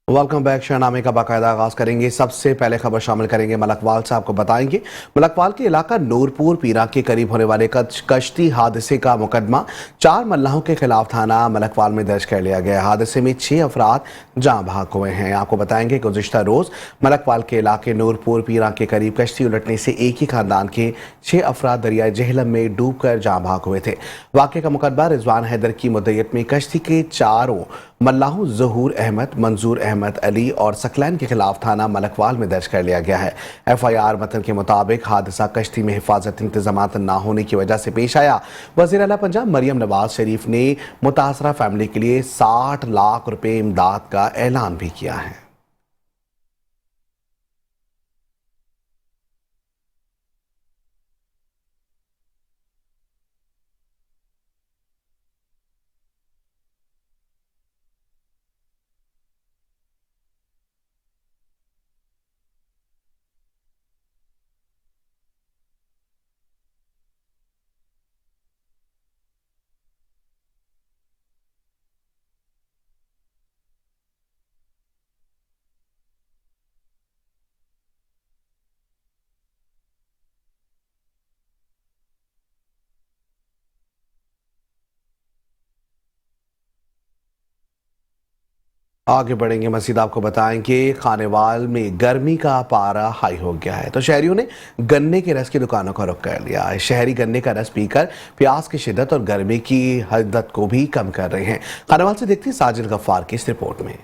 Welcome back. शहनामे का बाकायदा आगाज करेंगे। सबसे पहले खबर शामिल करेंगे मलकवाल से। आपको बताएंगे मलकवाल के इलाका नूरपुर पीरा के करीब होने वाले कश्ती हादसे का मुकदमा 4 मल्लाहों के खिलाफ थाना मलकवाल में दर्ज कर लिया गया। हादसे में 6 अफराद जाँ बहक हुए हैं। आपको बताएंगे गुज़िश्ता रोज मलकवाल के इलाके नूरपुर पीरा के करीब कश्ती उलटने से एक ही खानदान के 6 अफराद दरियाए जहलम में डूब कर जाँ बहक हुए थे। वाक़े का मुकदमा रिजवान हैदर की मुद्दत में कश्ती के चारों मल्लाहों ज़हूर अहमद, मंजूर अहमद अली और सकलैन के खिलाफ थाना मलकवाल में दर्ज कर लिया गया है। FIR मतन के मुताबिक हादसा कश्ती में हिफाजत इंतजामात न होने की वजह से पेश आया। वज़ीर आला पंजाब मरियम नवाज शरीफ ने मुतासरा फैमिली के लिए 60 लाख रुपए इमदाद का ऐलान भी किया है। आगे बढ़ेंगे मज़ीद। आपको बताएं कि खानेवाल में गर्मी का पारा हाई हो गया है तो शहरियों ने गन्ने के रस की दुकानों का रुख कर लिया है। शहरी गन्ने का रस पीकर प्यास की शिद्दत और गर्मी की हद्दत को भी कम कर रहे हैं। खानेवाल से देखती साजिद गफ्फार की इस रिपोर्ट में।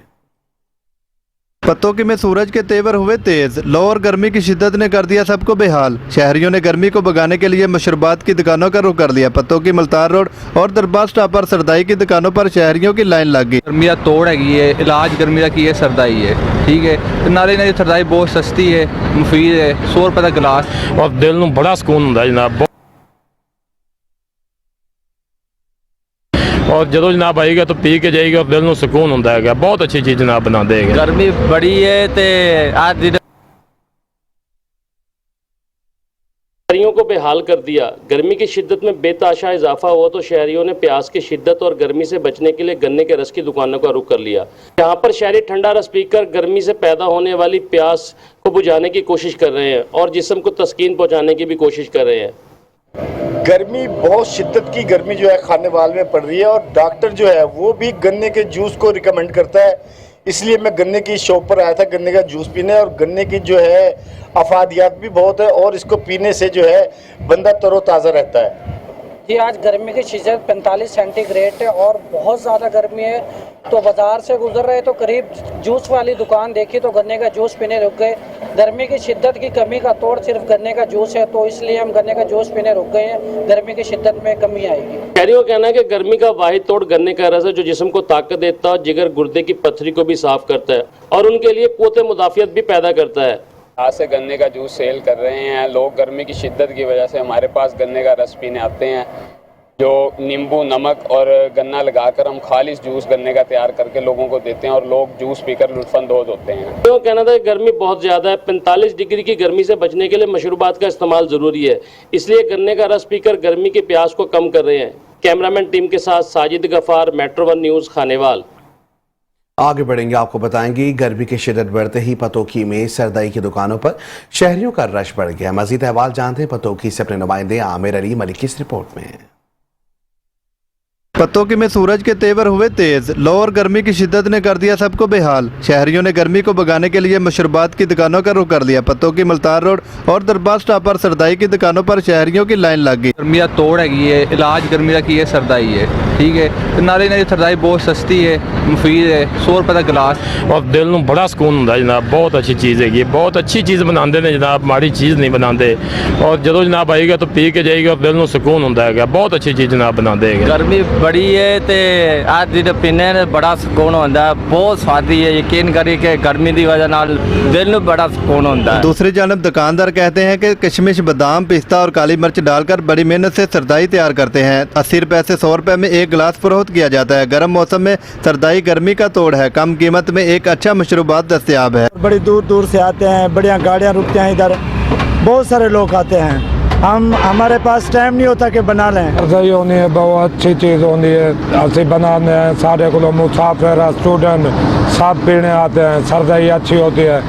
पत्तों में सूरज के तेवर हुए तेज, लो और गर्मी की शिद्दत ने कर दिया सबको बेहाल। शहरियों ने गर्मी को भगाने के लिए मशरूबात की दुकानों का रुख कर लिया। पत्तों की मुल्तान रोड और दरबार स्टॉप पर सरदाई की दुकानों पर शहरियों की लाइन लग गई। गर्मी का तोड़ है, इलाज गर्मी का की है सरदाई है, ठीक है। नाले ने सरदाई बहुत सस्ती है, मुफीद है, 100 रुपए का गिलास और दिल में बड़ा सुकून होता है जनाब। और जो जनाब आएगा तो पी के जाएगा और दिल में सुकून होता है। बहुत अच्छी चीज़ जनाब बना देगा। गर्मी बड़ी है ते आज दिन शहरियों को बेहाल कर दिया। गर्मी की शिद्दत में बेतहाशा इजाफा हुआ तो शहरियों ने प्यास की शिद्दत और गर्मी से बचने के लिए गन्ने के रस की दुकानों का रुख कर लिया। यहाँ पर शहरी ठंडा रस पीकर गर्मी से पैदा होने वाली प्यास को बुझाने की कोशिश कर रहे हैं और जिस्म को तस्कीन पहुँचाने की भी कोशिश कर रहे हैं। गर्मी बहुत शिद्दत की गर्मी जो है खानेवाल में पड़ रही है और डॉक्टर जो है वो भी गन्ने के जूस को रिकमेंड करता है। इसलिए मैं गन्ने की शॉप पर आया था गन्ने का जूस पीने, और गन्ने की जो है अफादियात भी बहुत है और इसको पीने से जो है बंदा तरोताज़ा रहता है। जी आज गर्मी की शिद्दत 45 सेंटीग्रेड है और बहुत ज़्यादा गर्मी है। तो बाज़ार से गुजर रहे तो करीब जूस वाली दुकान देखी तो गन्ने का जूस पीने रुक गए। गर्मी की शिद्दत की कमी का तोड़ सिर्फ गन्ने का जूस है, तो इसलिए हम गन्ने का जूस पीने रुक गए हैं। गर्मी की शिद्दत में कमी आएगी। शहरियों का कहना है कि गर्मी का वाहिद तोड़ गन्ने का रस है जो जिस्म को ताकत देता है, जिगर गुर्दे की पथरी को भी साफ करता है और उनके लिए क़ुव्वत मुदाफ़ियत भी पैदा करता है। आज से गन्ने का जूस सेल कर रहे हैं लोग। गर्मी की शिद्दत की वजह से हमारे पास गन्ने का रस पीने आते हैं, जो नींबू नमक और गन्ना लगाकर हम खालिश जूस गन्ने का तैयार करके लोगों को देते हैं और लोग जूस पीकर लुत्फ़अंदोज़ होते हैं। तो कहना था कि गर्मी बहुत ज़्यादा है। 45 डिग्री की गर्मी से बचने के लिए मशरूबात का इस्तेमाल ज़रूरी है, इसलिए गन्ने का रस पीकर गर्मी की प्यास को कम कर रहे हैं। कैमरामैन टीम के साथ साजिद गफ्फार, मेट्रो 1 न्यूज़, खानेवाल। आगे बढ़ेंगे। आपको बताएंगे गर्मी की शिद्दत बढ़ते ही पतोकी में सरदाई की दुकानों पर शहरियों का रश बढ़ गया। मजीद अहवाल जानते हैं पतोकी से अपने नुमाइंदे आमिर अली मलिक की इस रिपोर्ट में। पत्तों में सूरज के तेवर हुए तेज, लो और गर्मी की शिद्दत ने कर दिया सबको बेहाल। शहरियों ने गर्मी को भगाने के लिए मशरूबात की दुकानों का रुख कर लिया। पत्तों की मुल्तान रोड और दरबार स्टॉप पर सरदाई की दुकानों पर शहरियों की लाइन लग गई। गर्मी का तोड़ है, इलाज गर्मी का की है सरदाई है, ठीक है। नाले ने सरदाई बहुत सस्ती है, मुफीद है, 100 रुपए का गिलास और दिल में बड़ा सुकून होता है जनाब। बहुत अच्छी चीज़ है, बहुत अच्छी चीज़ बनाते हैं जनाब, माड़ी चीज़ नहीं बनाते। और जो जनाब आएगा तो पी के जाएगा और दिल में सुकून होता है। बहुत अच्छी चीज़ जनाब बना देगा। गर्मी बड़ी है ते आज दिन पीने ने बड़ा सुकून होता है, बहुत स्वादी है। यकीन करी कि गर्मी की वजह नाल दिल में बड़ा सुकून होता है। दूसरी जानब दुकानदार कहते हैं कि किशमिश, बादाम, पिस्ता और काली मिर्च डालकर बड़ी मेहनत से सरदाई तैयार करते हैं। 80 रुपए से 100 रुपए में एक गिलास फरोख्त किया जाता है। गर्म मौसम में सरदाई गर्मी का तोड़ है, कम कीमत में एक अच्छा मशरूबात दस्तयाब है। बड़ी दूर दूर से आते हैं, बढ़िया गाड़ियाँ रुकते हैं इधर, बहुत सारे लोग आते हैं। हमारे पास टाइम नहीं होता कि बना लें। सही होनी है, बहुत अच्छी चीज़ होनी है। असि बनाने हैं सारे को मुसाफिर स्टूडेंट सब पीने आते हैं। सरदई अच्छी होती है।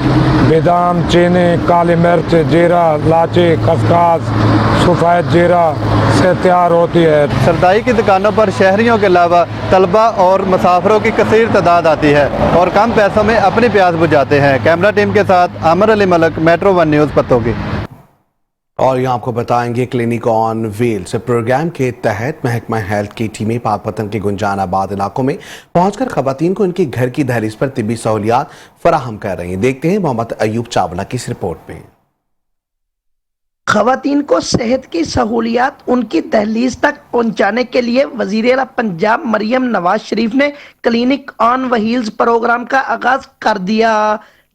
बादाम, चीनी, काली मिर्च, जीरा, इलायची, खसखस, सफ़ेद जीरा से तैयार होती है। सरदाई की दुकानों पर शहरियों के अलावा तलबा और मुसाफिरों की कसीर तादाद आती है और कम पैसों में अपनी प्यास बुझाते हैं। कैमरा टीम के साथ आमिर अली मलक, मेट्रो 1 न्यूज़ पतोगी। और यहाँ आपको बताएंगे क्लिनिक ऑन व्हील्स प्रोग्राम के तहत महकमा हेल्थ की टीमें पाकपतन के गुंजानाबाद इलाकों में पहुंचकर खवातीन को उनके घर की दहलीज पर तिब्बी सहूलियात फराहम कर रही हैं। देखते हैं मोहम्मद अयूब चावला की इस रिपोर्ट में। खवातीन को सेहत की सहूलियात उनकी दहलीज तक पहुंचाने के लिए वजीर आला पंजाब मरियम नवाज शरीफ ने क्लिनिक ऑन व्हील्स प्रोग्राम का आगाज कर दिया।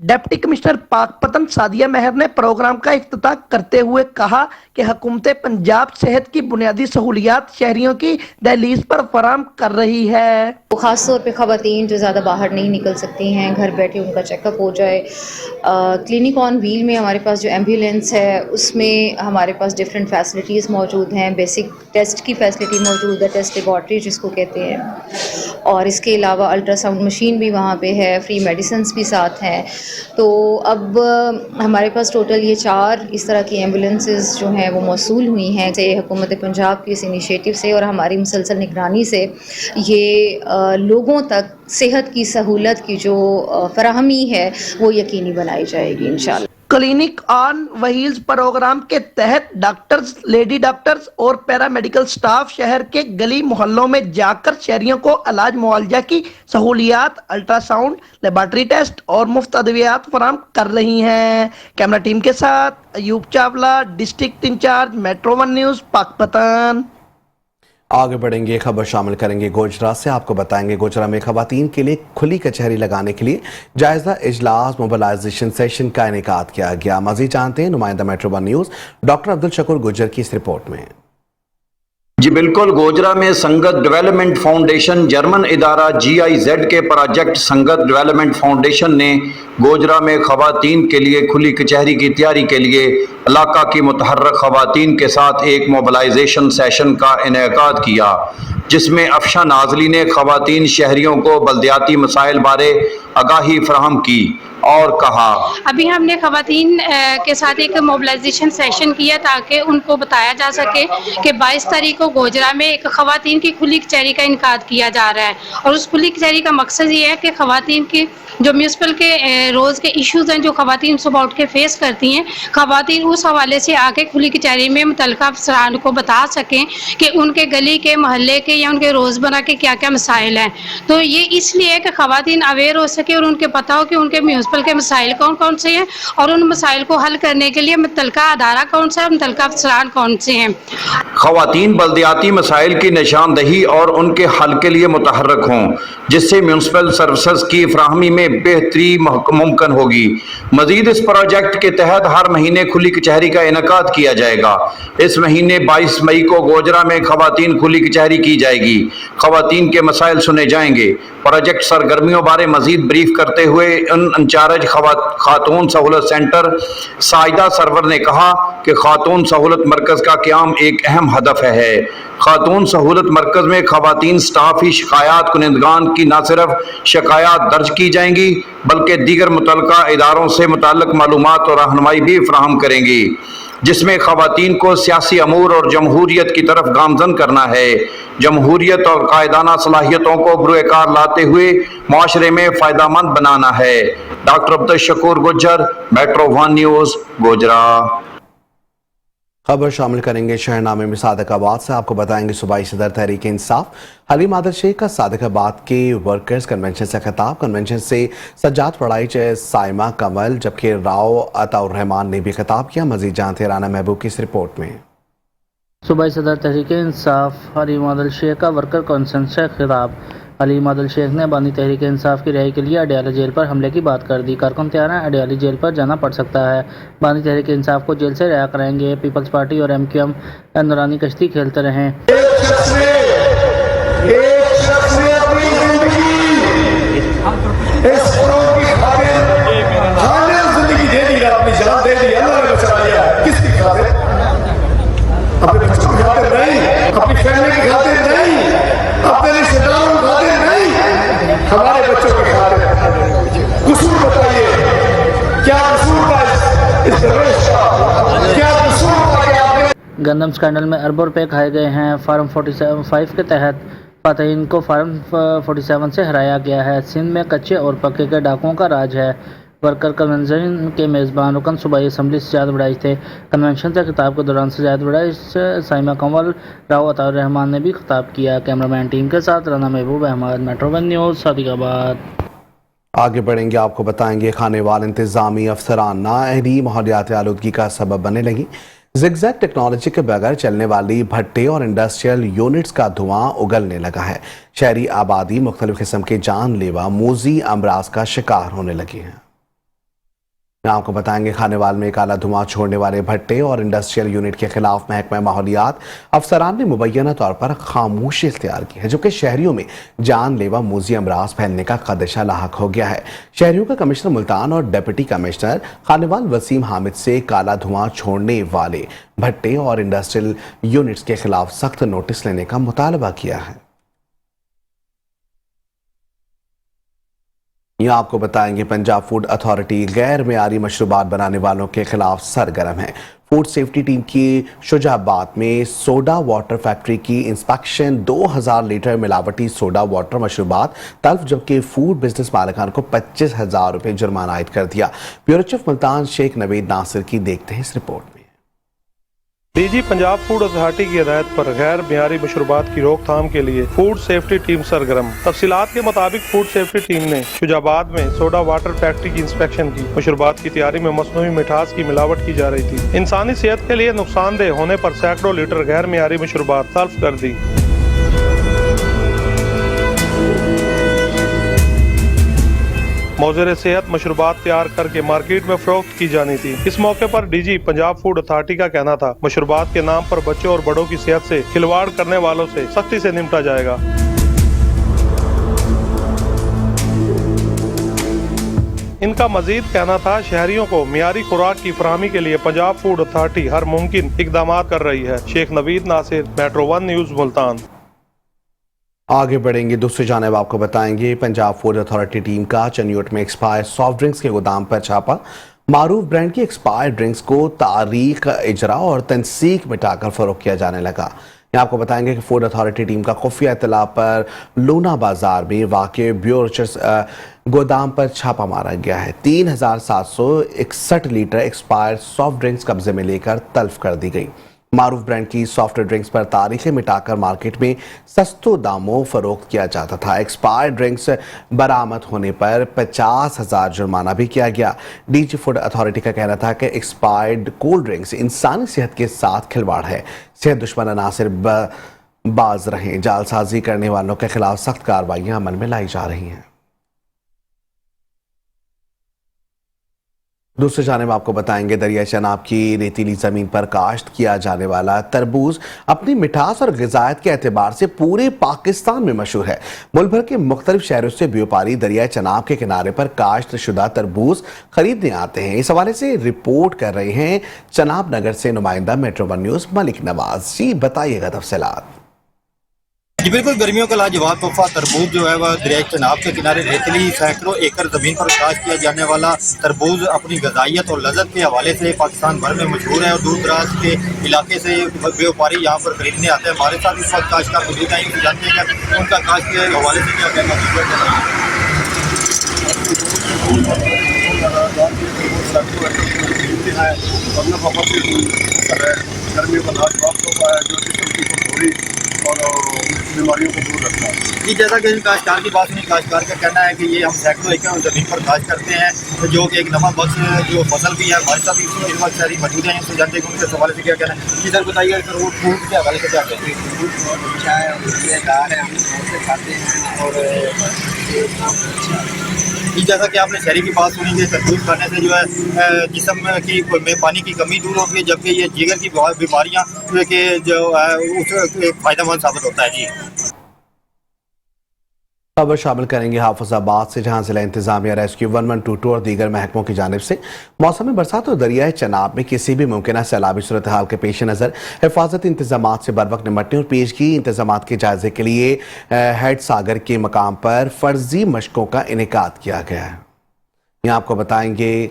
डिप्टी कमिश्नर पाकपतन सादिया मेहर ने प्रोग्राम का इफ्तिताह करते हुए कहा कि हुकूमत पंजाब सेहत की बुनियादी सहूलियात शहरियों की दहलीज पर फराहम कर रही है। ख़ास तौर पे ख़वातीन जो ज़्यादा बाहर नहीं निकल सकती हैं, घर बैठे उनका चेकअप हो जाए। क्लिनिक ऑन व्हील में हमारे पास जो एम्बुलेंस है उसमें हमारे पास डिफरेंट फैसिलिटीज़ मौजूद हैं। बेसिक टेस्ट की फैसिलिटी मौजूद है, टेस्ट लेबॉर्ट्री जिसको कहते हैं, और इसके अलावा अल्ट्रासाउंड मशीन भी वहाँ पे है, फ्री मेडिसिन्स भी साथ हैं। तो अब हमारे पास टोटल ये 4 इस तरह की एम्बुलेंसेस जो हैं वो मौसूल हुई हैं से हुकूमत पंजाब की इस इनिशिएटिव से, और हमारी मुसलसल निगरानी से ये लोगों तक सेहत की सहूलत की जो फराहमी है वो यकीनी बनाई जाएगी इंशाल्लाह। क्लिनिक ऑन व्हील्स प्रोग्राम के तहत डॉक्टर्स, लेडी डॉक्टर्स और पैरामेडिकल स्टाफ शहर के गली मोहल्लों में जाकर शहरियों को इलाज मुआवजा की सहूलियात, अल्ट्रासाउंड, लेबॉर्ट्री टेस्ट और मुफ्त अद्वियात फराहम कर रही हैं। कैमरा टीम के साथ Ayub Chawla, district incharge, metro 1 news, Pakpattan. आगे बढ़ेंगे, खबर शामिल करेंगे गोजरा से। आपको बताएंगे गोजरा में खवातीन के लिए खुली कचहरी लगाने के लिए जायजा इजलास मोबिलाइजेशन सेशन का इनेकाद किया गया। मजीद जानते हैं नुमाइंदा metro 1 news doctor Abdul Shakoor Gujjar की इस रिपोर्ट में। जी बिल्कुल, गोजरा में संगत डेवलपमेंट फाउंडेशन जर्मन इदारा GIZ के प्रोजेक्ट संगत डेवलपमेंट फाउंडेशन ने गोजरा में खवातीन के लिए खुली कचहरी की तैयारी के लिए इलाका की मुतहर्रक खवातीन के साथ एक मोबिलाइजेशन सेशन का इनेकाद किया, जिसमें अफशा नाजली ने खवातीन शहरियों को बल्दियाती मसाइल बारे आगाही फराहम की और कहा, अभी हमने खवातीन के साथ एक मोबिलाइजेशन सेशन किया ताकि उनको बताया जा सके कि 22 तारीख को गोजरा में एक खवातीन की खुली कचहरी का इनकाद किया जा रहा है। और उस खुली कचहरी का मकसद ये है कि खवातीन की जो म्यूनसिपल के रोज़ के इश्यूज़ हैं जो खवातीन सुबह उठ के फेस करती हैं, खवातीन उस हवाले से आके खुली कचहरी में मुतल्लिका अफसरान को बता सकें कि उनके गली के, मोहल्ले के या उनके रोज़मर्रा के क्या क्या मसाइल हैं। तो ये इसलिए है कि खवातीन अवेयर हो सके और उनके पता हो कि उनके म्यूनसिपल के मसाइल कौन कौन से हैं और उन मसाइल को हल करने के लिए मुतल्लिका अदारा कौन सा है, मुतल्लिका अफसरान कौन से हैं। खवातीन बल्दियाती मसाइल की निशानदही और उनके हल के लिए मुतहर्रक हों, जिससे म्यूनसिपल सर्विसेज की फराहमी में बेहतरी मुमकिन होगी। मजीद इस प्रोजेक्ट के तहत हर महीने खुली कचहरी का इनेकाद किया जाएगा। इस महीने 22 मई को गोजरा में खवातीन खुली कचहरी की जाएगी। खवातीन के मसाइल सुने जाएंगे। प्रोजेक्ट सरगर्मियों बारे मजीद ब्रीफ करते हुए इंचार्ज खातून सहूलत सेंटर साइदा सरवर ने कहा कि खातून सहूलत मरकज का क़याम एक अहम हदफ है। खातून सहूलत मरकज में खवातीन स्टाफ ही शिकायत कुनिंदगान की न सिर्फ शिकायत दर्ज की जाएंगी बल्कि दीगर मुतल्लिका इदारों से मुताल्लिक मालूमात और रहनुमाई भी फराहम करेंगी, जिसमें खवातीन को सियासी अमूर और जमहूरियत की तरफ गामजन करना है। जमहूरियत और कायदाना सलाहियतों को बुरुएकार लाते हुए माशरे में फ़ायदामंद बनाना है। Doctor Abdul Shakoor Gujjar, metro 1 news, Gojra. खबर शामिल करेंगे शहरनामे में सादिकाबाद से। आपको बताएंगे सूबाई सदर तहरीक इंसाफ हलीम आदिल शेख का सादिकाबाद के वर्कर्स कन्वेंशन से खिताब। कन्वेंशन से सज्जाद पढ़ाई साइमा कमल जबकि राव अताउर रहमान ने भी खिताब किया। मजीद जानते राना महबूब की इस रिपोर्ट में। सूबाई सदर तहरीक इंसाफ हलीम आदिल शेख का वर्कर कन्वेंशन से खिताब। हलीम आदिल शेख ने बानी तहरीक इंसाफ की रिहाई के लिए अडयाला जेल पर हमले की बात कर दी। कारकुन तैयार हैं, अडयाला जेल पर जाना पड़ सकता है। बानी तहरीक इंसाफ को जेल से रिहा कराएंगे। पीपल्स पार्टी और MQM नूरानी कश्ती खेलते रहें। कसूर बताइए, क्या कसूर था इस रमेश का, क्या कसूर था कि आपने गंदम स्कैंडल में अरबों रुपए खाए गए हैं। फार्म 47 के तहत फातहीन को फार्म 47 से हराया गया है। सिंध में कच्चे और पक्के के डाकुओं का राज है। वर्कर कन्वेंशन के मेज़बान रुकन सूबाई असम्बली सजाद वड़ाइश थे। कन्वेंशन से खिताब के दौरान सजाद वड़ाइश, साइमा कंवल, राव अताउर रहमान ने भी खिताब किया। कैमरामैन टीम के साथ राना महबूब अहमद, मेट्रो 1 न्यूज़, सादिकाबाद। आगे बढ़ेंगे, आपको बताएंगे खानेवाल इंतजामी अफसरान नाअहली माहौलियाती आलूदगी का सबब बनने लगी। जिगजैग टेक्नोलॉजी के बगैर चलने वाली भट्टे और इंडस्ट्रियल यूनिट्स का धुआं उगलने लगा है। शहरी आबादी मुख्तलिफ किस्म के जानलेवा मोजी अमराज का शिकार होने लगी है। आपको बताएंगे खानेवाल में काला धुआं छोड़ने वाले भट्टे और इंडस्ट्रियल यूनिट के खिलाफ महकमा माहौलियात अफसरान ने मुबैना तौर पर खामोशी इख्तियार की है, जो कि शहरियों में जानलेवा मोजी अमराज फैलने का खदशा लाहक हो गया है। शहरियों का कमिश्नर मुल्तान और डिप्टी कमिश्नर खानेवाल वसीम हामिद से काला धुआं छोड़ने वाले भट्टे और इंडस्ट्रियल यूनिट्स के खिलाफ सख्त नोटिस लेने का मुतालबा किया है। यहाँ आपको बताएंगे पंजाब फूड अथॉरिटी गैर मेयारी मशरूबात बनाने वालों के खिलाफ सरगर्म है। फूड सेफ्टी टीम की शुजाबाद में सोडा वाटर फैक्ट्री की इंस्पेक्शन 2000 लीटर मिलावटी सोडा वाटर मशरूबात तल्फ, जबकि फूड बिजनेस मालिकान को 25,000 रुपये जुर्माना आयद कर दिया। ब्यूरो चीफ मुल्तान शेख नवीद नासिर की देखते हैं इस रिपोर्ट में। डीजी पंजाब फूड अथॉरिटी की हिदायत पर गैर मियारी मशरूबात की रोकथाम के लिए फूड सेफ्टी टीम सरगर्म। तफसीलात के मुताबिक फूड सेफ्टी टीम ने शुजाबाद में सोडा वाटर फैक्ट्री की इंस्पेक्शन की। मशरूबात की तैयारी में मसनूई मिठास की मिलावट की जा रही थी। इंसानी सेहत के लिए नुकसानदेह होने पर सैकड़ों लीटर गैर मियारी मशरूबात तल्फ कर दी। मौजूद सेहत मशरूबात तैयार करके मार्केट में फरोख्त की जानी थी। इस मौके पर डीजी पंजाब फूड अथॉरिटी का कहना था, मशरूबात के नाम पर बच्चों और बड़ों की सेहत से खिलवाड़ करने वालों से सख्ती से निपटा जाएगा। इनका मजीद कहना था, शहरियों को मियारी खुराक की फराहमी के लिए पंजाब फूड अथॉरिटी हर मुमकिन इकदाम कर रही है। Sheikh Naveed Nasir, metro 1 news, Multan. आगे बढ़ेंगे, दूसरी जानिब आपको बताएंगे पंजाब फूड अथॉरिटी टीम का चनियोट में एक्सपायर सॉफ्ट ड्रिंक्स के गोदाम पर छापा। मारूफ ब्रांड की एक्सपायर्ड ड्रिंक्स को तारीख इजरा और तनसीक मिटाकर फरोख्त किया जाने लगा। यहाँ आपको बताएंगे कि फूड अथॉरिटी टीम का खुफिया इत्तला पर लूना बाजार में वाक़ ब्यूरो गोदाम पर छापा मारा गया है। 3761 लीटर एक्सपायर्ड सॉफ्ट ड्रिंक्स कब्जे में लेकर तल्फ कर दी गई। मारूफ ब्रांड की सॉफ्ट ड्रिंक्स पर तारीखें मिटाकर मार्केट में सस्तों दामों फरोख्त किया जाता था। एक्सपायर्ड ड्रिंक्स बरामद होने पर 50,000 जुर्माना भी किया गया। डीजी फूड अथॉरिटी का कहना था कि एक्सपायर्ड कोल्ड ड्रिंक्स इंसानी सेहत के साथ खिलवाड़ है। सेहत दुश्मन अनासिर बाज रहें, जालसाजी करने वालों के खिलाफ सख्त कार्रवाइयां अमल में लाई जा रही हैं। दूसरी जानिब आपको बताएंगे दरिया चनाब की रेतीली ज़मीन पर काश्त किया जाने वाला तरबूज अपनी मिठास और ग़िज़ायत के एतबार से पूरे पाकिस्तान में मशहूर है। मुल्क भर के मुख्तलिफ शहरों से व्यापारी दरिया चनाब के किनारे पर काश्त शुदा तरबूज खरीदने आते हैं। इस हवाले से रिपोर्ट कर रहे हैं चनाब नगर से नुमाइंदा मेट्रो 1 न्यूज़ मलिक नवाज। जी बताइएगा तफसीलात। जी बिल्कुल, गर्मियों का लाजवाब तोहफा तरबूज जो है वह दरिया चनाब के किनारे रेतीली सैकड़ों एकड़ ज़मीन पर काश्त किया जाने वाला तरबूज अपनी गज़ाइयत और लज़्ज़त के हवाले से पाकिस्तान भर में मशहूर है और दूर दराज के इलाके से व्यापारी यहाँ पर खरीदने आते हैं। हमारे साथ इस वक्त काश्तकार मौजूद हैं, इनसे जानते हैं कि उनका काश्त के हवाले से क्या कहना और बीमारियों को दूर रखना है। जी जैसा कि काश्तकार की बात नहीं, काश्तकार का कहना है कि ये हम सैकड़ों एकड़ ज़मीन पर काश्त करते हैं, जो कि एक नवा बख्श जो फसल भी है। हमारे साथ इस वक्त शहरी मौजूद हैं, इनसे जानते हैं कि उनके हवाले से क्या कहना है। जी सर बताइए, फूड के हवाले से क्या कहते हैं? फूड बहुत अच्छा है, मज़ेदार है, हम बहुत से खाते हैं और जी जैसा कि आपने शहरी की बात सुनी कि तरबूज खाने से जो है जिस्म की में पानी की कमी दूर होती है, जबकि ये जिगर की बीमारियाँ के जो है उससे फ़ायदेमंद साबित होता है। जी खबर शामिल करेंगे हाफिजाबाद से, जहां जिला इंतजामिया रेस्क्यू 1122 और दीगर महकमों की जानिब से मौसम बरसात और दरियाए चनाब में किसी भी मुमकिन सैलाबी सूरत हाल के पेश नज़र हिफाजती इंतजाम से बर वक्त निपटने और पेशगी इंतजाम के जायजे के लिए हेड सागर के मकाम पर फर्जी मशकों का इनेकाद किया गया है। यहाँ आपको बताएंगे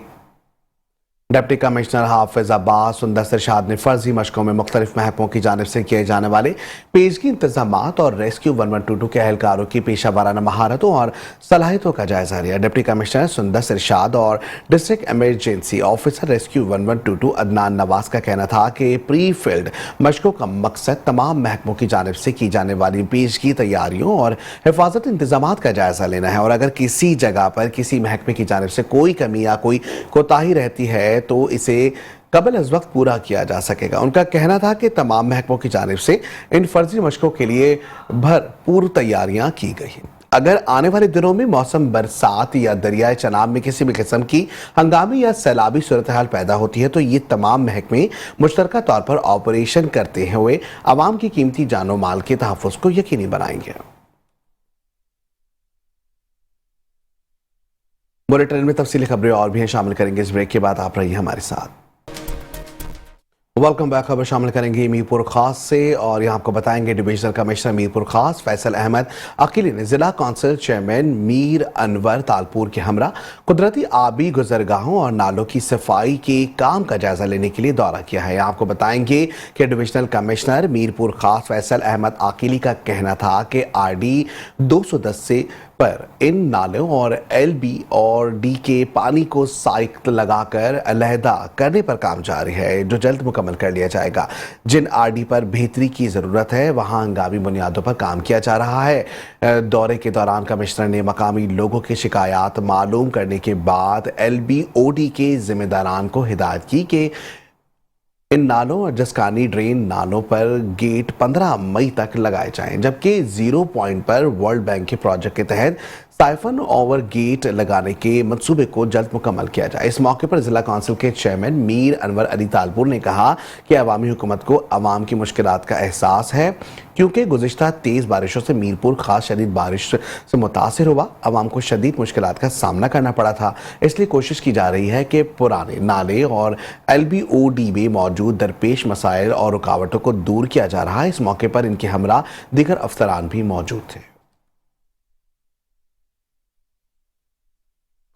डिप्टी कमिश्नर हाफिज अब्बास सुंदर इरशाद ने फर्जी मशकों में मुख्तलिफ महकमों की जानिब से किए जाने वाले पेशगी इंतजामात और रेस्क्यू 1122 के एहलकारों की पेशा वाराना महारतों और सलाहियतों का जायजा लिया। डिप्टी कमिश्नर सुंदर इरशाद और district emergency officer rescue 1122 Adnan Nawaz का कहना था कि प्री फील्ड मशकों का मकसद तमाम महकमों की जानिब से की जाने वाली पेशगी तैयारियों और हिफाजत इंतजामात का जायजा लेना है और अगर किसी जगह पर किसी महकमे की जानिब से कोई कमी या कोई कोताही रहती है तो इसे कबल अज वक्त पूरा किया जा सकेगा। उनका कहना था कि तमाम महकमों की जानिब से इन फर्जी मशकों के लिए भरपूर तैयारियां की गई हैं। अगर आने वाले दिनों में मौसम बरसात या दरियाए चनाब में किसी भी किस्म की हंगामी या सैलाबी सूरत हाल पैदा होती है तो ये तमाम महकमे मुश्तरका तौर पर ऑपरेशन करते हुए आवाम की कीमती जानो माल के तहफ़्फ़ुज़ को यकीनी बनाएंगे। बुलेटिन में तफसीली खबरें और भी हैं, शामिल करेंगे इस ब्रेक के बाद। आप रहिए हमारे साथ। Welcome back. खबर शामिल करेंगे मीरपुर खास से और यहाँ आपको बताएंगे डिविजनल कमिश्नर मीरपुर खास फैसल अहमद अकीली ने जिला कौंसिल चेयरमैन मीर अनवर तालपुर के हमरा कुदरती आबी गुजरगाहों और नालों की सफाई के काम का जायजा लेने के लिए दौरा किया है। यहाँ आपको बताएंगे कि डिविजनल कमिश्नर मीरपुर खास फैसल अहमद अकीली का कहना था कि RD 210 से पर इन नालों और LB और D के पानी को साइकिल लगाकर अलहदा करने पर काम जारी है जो जल्द मुकम्मल कर लिया जाएगा। जिन RD पर बेहतरी की ज़रूरत है वहाँ हंगामी बुनियादों पर काम किया जा रहा है। दौरे के दौरान कमिश्नर ने मकामी लोगों की शिकायत मालूम करने के बाद LB OD के जिम्मेदारान को हिदायत की कि इन नालों और जसकानी ड्रेन नालों पर गेट 15 मई तक लगाए जाएं, जबकि 0 पॉइंट पर वर्ल्ड बैंक के प्रोजेक्ट के तहत साइफन ओवर गेट लगाने के मंसूबे को जल्द मुकम्मल किया जाए। इस मौके पर जिला काउंसिल के चेयरमैन मीर अनवर अली तालपुर ने कहा कि अवामी हुकूमत को अवाम की मुश्किलात का एहसास है क्योंकि गुज़िश्ता तेज़ बारिशों से मीरपुर खास शदीद बारिश से मुतासिर हुआ। अवाम को शदीद मुश्किलात का सामना करना पड़ा था, इसलिए कोशिश की जा रही है कि पुराने नाले और LBOD में मौजूद दरपेश मसाइल और रुकावटों को दूर किया जा रहा है। इस मौके पर इनके हमरा दीगर अफसरान भी मौजूद थे।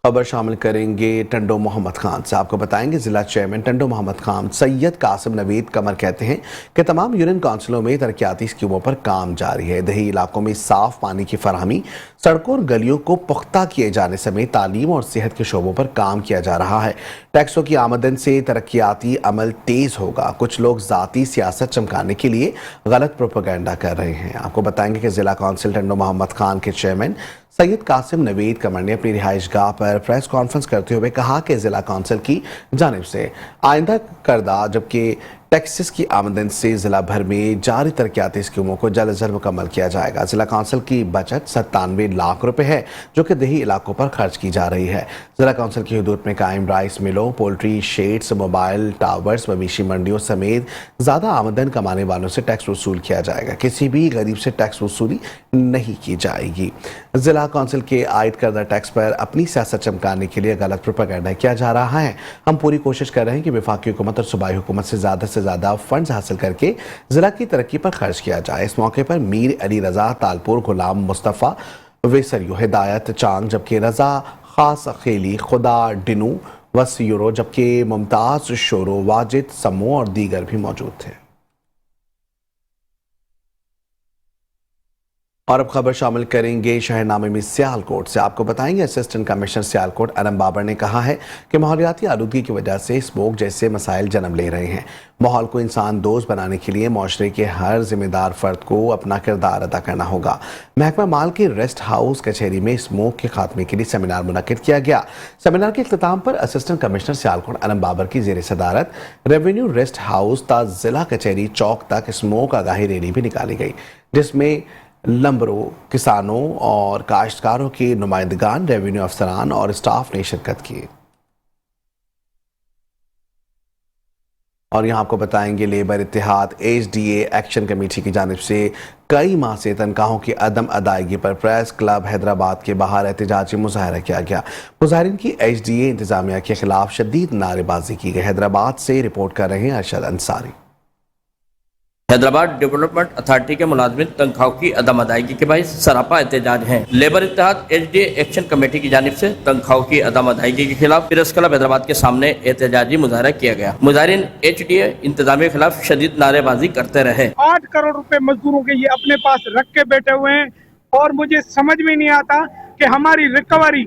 खबर शामिल करेंगे टंडो मोहम्मद खान से। आपको बताएंगे जिला चेयरमैन टंडो मोहम्मद खान सैयद कासिम नवीद कमर कहते हैं कि तमाम यूनियन काउंसिलों में तरक्याती स्कीमों पर काम जारी है। दही इलाकों में साफ पानी की फराहमी, सड़कों और गलियों को पुख्ता किए जाने समेत तालीम और सेहत के शोबों पर काम किया जा रहा है। टैक्सों की आमदन से तरक्याती अमल तेज होगा। कुछ लोग ज़ाती सियासत चमकाने के लिए गलत प्रोपेगेंडा कर रहे हैं। आपको बताएंगे कि जिला काउंसिल टंडो मोहम्मद खान के चेयरमैन सैयद कासिम नवीद कमर ने अपनी रिहाइश गाह पर प्रेस कॉन्फ्रेंस करते हुए कहा कि जिला काउंसिल की जानिब से आइंदा करदा जबकि टैक्सेस की आमदन से जिला भर में जारी तरक्याती स्कीमों को जल्द जल्द मुकम्मल किया जाएगा। जिला काउंसिल की बचत 97 लाख रुपए है जो कि देही इलाकों पर खर्च की जा रही है। जिला काउंसिल की हदूद में कायम राइस मिलों, पोल्ट्री शेड्स, मोबाइल टावर्स, मवेशी मंडियों समेत ज़्यादा आमदन कमाने वालों से टैक्स वसूल किया जाएगा। किसी भी गरीब से टैक्स वसूली नहीं की जाएगी। जिला काउंसिल के आयद करदा टैक्स पर अपनी सियासत चमकाने के लिए गलत प्रोपेगेंडा किया जा रहा है। हम पूरी कोशिश कर रहे हैं कि वफाकी हुकूमत और सूबाई हुकूमत से ज़्यादा फंड्स हासिल करके जिला की तरक्की पर खर्च किया जाए। इस मौके पर मीर अली रजा तालपुर, गुलाम मुस्तफ़ा वेसरियो, हिदायत चांग, जबकि रजा खास खेली, खुदा डिनू वसीरो, जबकि मुमताज़ शोरो, वाजिद समो और दीगर भी मौजूद थे। और अब खबर शामिल करेंगे शहरनामे में सियालकोट से। आपको बताएंगे असिस्टेंट कमिश्नर सियालकोट अनम बाबर ने कहा है कि माहौलियाती आलूदगी की वजह से स्मोक जैसे मसाइल जन्म ले रहे हैं। माहौल को इंसान दोस्त बनाने के लिए माशरे के हर जिम्मेदार फर्द को अपना किरदार अदा करना होगा। महकमा माल के रेस्ट हाउस कचहरी में स्मोक के खात्मे के लिए सेमिनार मुनक्किद किया गया। सेमिनार के इख्तिताम पर असिस्टेंट कमिश्नर सियालकोट अनम बाबर की ज़ेर सदारत रेवेन्यू रेस्ट हाउस ता जिला कचहरी चौक तक स्मोक आगाही रैली भी निकाली गई, जिसमें लंबरों, किसानों और काश्तकारों के नुमाइंदगान, रेवेन्यू अफसरान और स्टाफ ने शिरकत की। और यहाँ आपको बताएंगे लेबर इत्तेहाद HDA एक्शन कमेटी की जानिब से कई माह से तनख्वाहों की अदम अदायगी पर प्रेस क्लब हैदराबाद के बाहर एहतजाजी मुजाहरा किया गया। मुजाहिरीन की HDA इंतजामिया के खिलाफ शदीद नारेबाजी की गई। हैदराबाद से रिपोर्ट कर रहे हैं अरशद अंसारी। हैदराबाद डेवलपमेंट अथॉरिटी के मुलाजमिन तनख्वाह की अदम अदायगी के बाइस सरापा एहतजाज हैं। लेबर इत्तेहाद एचडीए एक्शन कमेटी की जानिब से तनख्वाह की अदम अदायगी के खिलाफ प्रेस क्लब हैदराबाद के सामने एहतजाजी मुजाहरा किया गया। मुजाहिरीन एचडीए इंतजामिया के खिलाफ शदीद नारेबाजी करते रहे। 8 करोड़ रुपए मजदूरों के ये अपने पास रख के बैठे हुए हैं और मुझे समझ में नहीं आता कि हमारी रिकवरी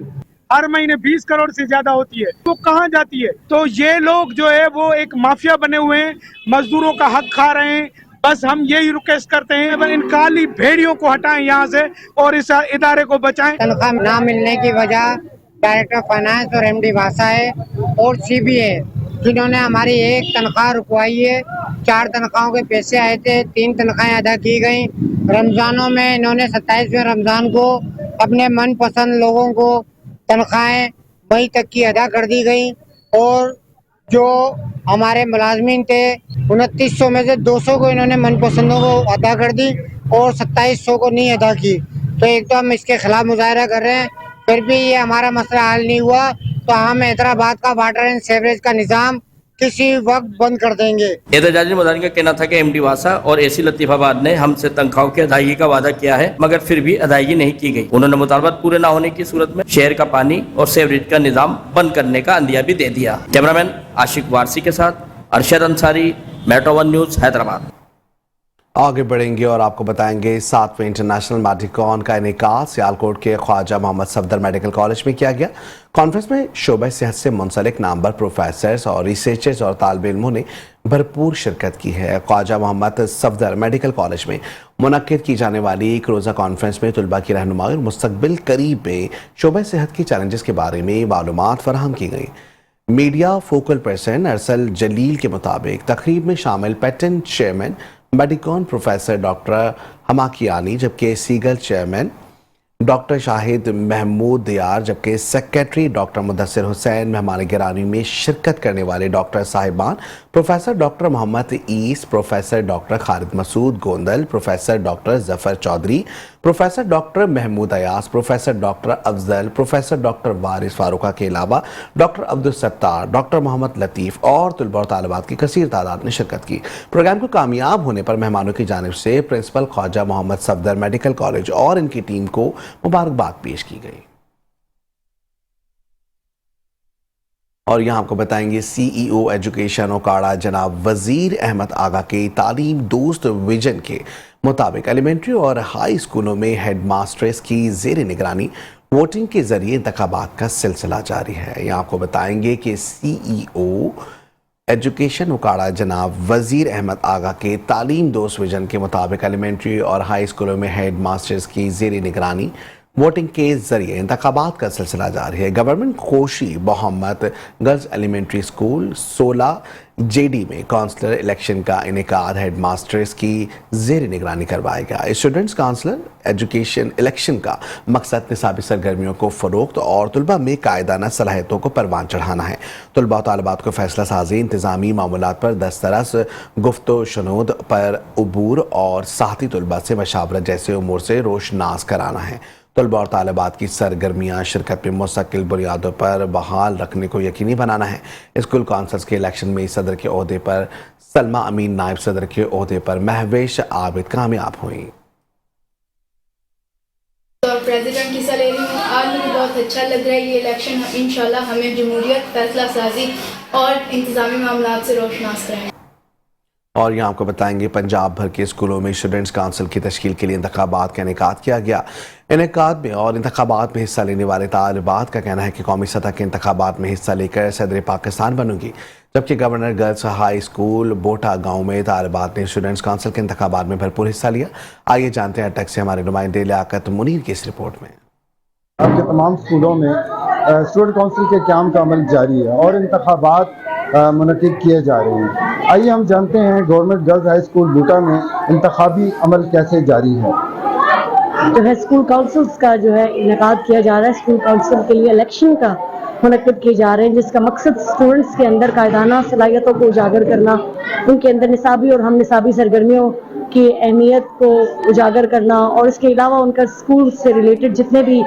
हर महीने 20 करोड़ से ज्यादा होती है तो कहाँ जाती है। तो ये लोग जो है वो एक माफिया बने हुए हैं, मजदूरों का हक खा रहे हैं। बस हम यही रिक्वेस्ट करते हैं इन काली भेड़ियों को हटाएं यहाँ से और इस इदारे को बचाएं। तनख्वाह ना मिलने की वजह डायरेक्टर फाइनेंस और एमडी भाषा है और सीबीए जिन्होंने हमारी एक तनख्वाह रुकवाई है। 4 तनख्वाहों के पैसे आए थे, 3 तनख्वाहें अदा की गई। रमजानों में इन्होंने 27वें रमजान को अपने मनपसंद लोगों को तनख्वाहें मई तक की अदा कर दी गई और जो हमारे मुलाजमीन थे 2900 में से 200 को इन्होंने मनपसंदों को अदा कर दी और 2700 को नहीं अदा की। तो एक तो हम इसके खिलाफ मुजाहरा कर रहे हैं, फिर भी ये हमारा मसला हल नहीं हुआ तो हम हैदराबाद का वाटर एंड सीवरेज का निज़ाम किसी वक्त बंद कर देंगे। एहतजाजी मुजाहिरीन का कहना था कि एमडी वासा और एसी लतीफाबाद ने हमसे तनख्वाह की अदायगी का वादा किया है मगर फिर भी अदायगी नहीं की गई। उन्होंने मुतालबात पूरे न होने की सूरत में शहर का पानी और सीवरेज का निजाम बंद करने का अंदिया भी दे दिया। कैमरामैन आशिक वारसी के साथ अरशद अंसारी, मेट्रो 1 न्यूज़, हैदराबाद। आगे बढ़ेंगे और आपको बताएंगे 7वें इंटरनेशनल मैडिकॉन का इनेकाद सियालकोट के ख्वाजा मोहम्मद सफदर मेडिकल कॉलेज में किया गया। कॉन्फ्रेंस में शोबे सेहत से मुंसलिक नामवर प्रोफेसर्स और रिसर्चर्स और तालिब इल्मों ने भरपूर शिरकत की है। ख्वाजा मोहम्मद सफदर मेडिकल कॉलेज में मुनक्किद की जाने वाली एक रोज़ा कॉन्फ्रेंस में तलबा की रहनुमाई और मुस्तकबिल करीब में शोबे सेहत की चैलेंजेस के बारे में मालूमात फराहम की गई। Media focal person Arsal Jalil के मुताबिक तकरीब में शामिल patent chairman Medicon professor doctor Huma Kiani, जबकि सीगल चेयरमैन डॉक्टर शाहिद महमूद दियार, जबकि सेक्रेटरी डॉक्टर मुदस्सिर हुसैन, मेहमान गिरानी में शिरकत करने वाले डॉक्टर साहिबान प्रोफेसर डॉक्टर मोहम्मद ईस, professor doctor Khalid Masood Gondal, professor doctor Zafar Chaudhry, professor doctor Mahmood Ayaz, professor doctor Afzal, professor doctor Waris फारूका के अलावा डॉक्टर अब्दुल सत्तार, डॉक्टर मोहम्मद लतीफ़ और तलबा और तालिबात की कसीर तादाद ने शिरकत की। प्रोग्राम को कामयाब होने पर मेहमानों की जानिब से principal Khawaja Mohammad Safdar medical college और इनकी टीम को मुबारकबाद पेश की गई। और यहाँ आपको बताएंगे CEO एजुकेशन ओकाड़ा जनाब वजीर अहमद आगा के तालीम दोस्त विजन के मुताबिक एलिमेंट्री और हाई स्कूलों में हेड मास्टर्स की ज़ेर निगरानी वोटिंग के जरिए इंतखाबात का सिलसिला जारी है। यहाँ आपको बताएंगे कि CEO एजुकेशन ओकाड़ा जनाब वजीर अहमद आगा के तालीम दोस्त विजन के मुताबिक एलिमेंट्री और हाई स्कूलों में हेड मास्टर्स की ज़ेर निगरानी वोटिंग के जरिए इंतखाबात का सिलसिला जारी है। Government Khoshi Mohammad girls elementary school 16 JD में काउंसलर इलेक्शन का इनेकाद हेड मास्टर्स की ज़ेर निगरानी करवाएगा। स्टूडेंट्स काउंसलर एजुकेशन इलेक्शन का मकसद निसाबी सरगर्मियों को फ़रोग़्त और तलबा में कायदाना सलाहियतों को परवान चढ़ाना है। तलबा तालिबात को फैसला साजी, इंतज़ामी मामलात पर दस्तरस, गुफ्तो शुनूद पर अबूर और साथी तलबा से मशावरत जैसे उमूर से रोशनास कराना है। तलबा और तालिबात की सरगर्मियाँ शिरकत में मुस्तकिल बुनियादों पर बहाल रखने को यकीनी बनाना है। स्कूल काउंसिल्स के इलेक्शन में सदर के ओहदे पर सलमा अमीन, नायब सदर के ओहदे पर महवेश आबिद कामयाब हुई। और प्रेसिडेंट की हिस्सा ले रही हूँ। आज मुझे बहुत अच्छा लग रहा है ये इलेक्शन। इंशाल्लाह हमें जमहूरियत, फैसला साजी और इंतज़ामी मामलात से रोशनास करें। और यहाँ आपको बताएंगे पंजाब भर के स्कूलों में स्टूडेंट्स काउंसिल की तश्कील के लिए इंतखाबात का इनेकाद किया गया। इनेकाद में और इंतखाबात में हिस्सा लेने वाले तालिबात का कहना है कि कौमी सतह के इंतखाबात में हिस्सा लेकर सदर पाकिस्तान बनूंगी, जबकि गवर्नर गर्ल्स हाई स्कूल बोटा गांव में तालिबात ने स्टूडेंट्स काउंसिल के इंतखाबात में भरपूर हिस्सा लिया। आइए जानते हैं अटक से हमारे नुमाइंदे लियाकत मुनीर की इस रिपोर्ट में। आपके तमाम स्कूलों में स्टूडेंट काउंसिल के क़याम का अमल जारी है और इंतखाबात मुनक़िद किए जा रहे हैं। आइए हम जानते हैं गवर्नमेंट गर्ल्स हाई स्कूल बूटा में इंतखाबी अमल कैसे जारी है। जो है स्कूल काउंसिल्स का जो है इनेकाद किया जा रहा है। स्कूल काउंसिल के लिए इलेक्शन का मुनक़िद किए जा रहे हैं, जिसका मकसद स्टूडेंट्स के अंदर कायदाना सलाहियतों को उजागर करना, उनके अंदर निसाबी और हम निसाबी सरगर्मियों की अहमियत को उजागर करना और इसके अलावा उनका स्कूल से रिलेटेड जितने भी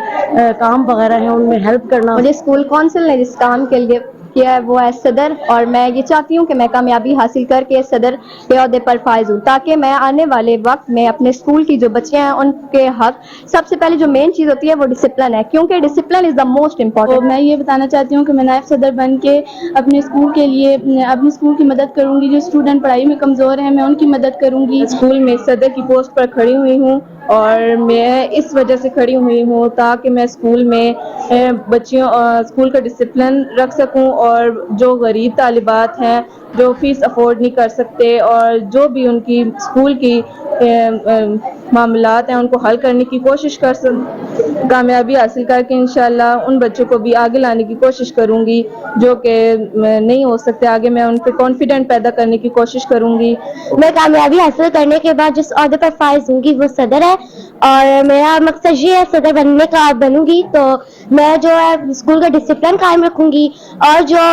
काम वगैरह हैं उनमें हेल्प करना। मुझे स्कूल काउंसिल ने जिस काम के लिए کیا ہے وہ ہے صدر، اور میں یہ چاہتی ہوں کہ میں کامیابی حاصل کر کے صدر کے عہدے پر فائز ہوں، تاکہ میں آنے والے وقت میں اپنے اسکول کی جو بچیاں ہیں ان کے حق، سب سے پہلے جو مین چیز ہوتی ہے وہ ڈسپلن ہے، کیونکہ discipline is the most important. میں یہ بتانا چاہتی ہوں کہ میں نائب صدر بن کے اپنے اسکول کے لیے اپنے اسکول کی مدد کروں گی، جو اسٹوڈنٹ پڑھائی میں کمزور ہیں میں ان کی مدد کروں گی۔ اسکول میں صدر کی پوسٹ پر کھڑی ہوئی ہوں، اور میں اس وجہ سے کھڑی ہوئی ہوں تاکہ میں اسکول میں بچیوں اسکول کا ڈسپلن رکھ سکوں، اور جو غریب طالبات ہیں جو فیس افورڈ نہیں کر سکتے اور جو بھی ان کی اسکول کی معاملات ہیں ان کو حل کرنے کی کوشش کامیابی حاصل کر کے انشاءاللہ ان بچوں کو بھی آگے لانے کی کوشش کروں گی جو کہ نہیں ہو سکتے آگے، میں ان پہ کانفیڈنٹ پیدا کرنے کی کوشش کروں گی۔ میں کامیابی حاصل کرنے کے بعد جس عہدے پر فائز ہوں گی وہ صدر ہے، اور میرا مقصد یہ ہے صدر بننے کا، بنوں گی تو میں جو ہے اسکول کا ڈسپلن قائم رکھوں گی، اور جو